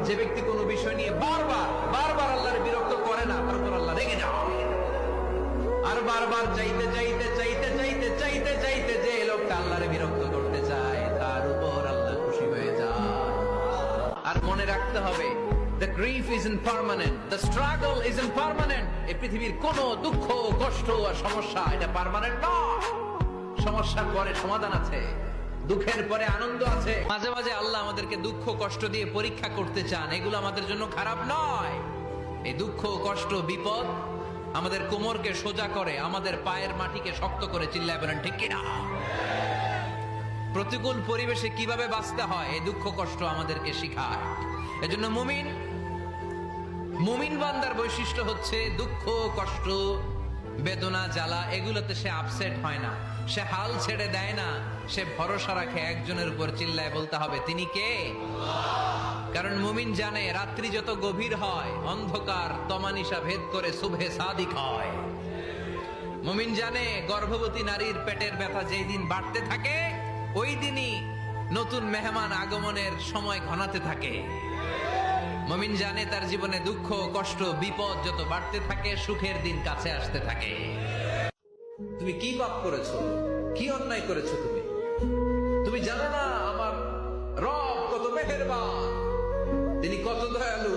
যে ব্যক্তি কোনো বিষয় নিয়ে বারবার বারবার আল্লাহর বিরক্ত করে না, তার উপর আল্লাহ রেগে যান। আর বারবার চাইতে চাইতে চাইতে চাইতে চাইতে চাইতে যে লোকটা আল্লাহর বিরক্ত করতে চায়, তার উপর আল্লাহ খুশি হয়ে যায়। আর মনে রাখতে হবে, the grief is impermanent, the struggle is impermanent. এই পৃথিবীর কোন দুঃখ, কষ্ট আর সমস্যা এটা পার্মানেন্ট নয়। সমস্যার পরে সমাধান আছে, দুঃখের পরে আনন্দ আছে। মাঝে মাঝে আল্লাহ আমাদেরকে দুঃখ কষ্ট দিয়ে পরীক্ষা করতে চান, এগুলো আমাদের জন্য খারাপ নয়। এই দুঃখ কষ্ট বিপদ আমাদের কোমরকে সোজা করে, আমাদের পায়ের মাটিকে শক্ত করে। চিল্লায় বলেন ঠিক কিনা? প্রতিকূল পরিবেশে কিভাবে বাঁচতে হয় এই দুঃখ কষ্ট আমাদেরকে শিখায়। এজন্য মুমিন বান্দার বৈশিষ্ট্য হচ্ছে দুঃখ কষ্ট বেদনা জ্বালা এগুলোতে সে আপসেট হয় না, সে হাল ছেড়ে দেয় না, সে ভরসা রাখে একজনের উপর। চিল্লায় বলতে হবে তিনি কে? কারণ মুমিন জানে রাত্রি যত গভীর হয় অন্ধকার তমানিসা ভেদ করে সুবহে সাদিক হয়। মুমিন জানে গর্ভবতী নারীর পেটের ব্যথা যেই দিন বাড়তে থাকে ওই দিনই নতুন মেহমান আগমনের সময় ঘনাতে থাকে। মুমিন জানে তার জীবনে দুঃখ কষ্ট বিপদ যত বাড়তে থাকে সুখের দিন কাছে আসতে থাকে। তুমি কি পাপ করেছো, কি অন্যায় করেছো? তুমি জানো না আমার রব কত মেহেরবান, তিনি কত দয়ালু।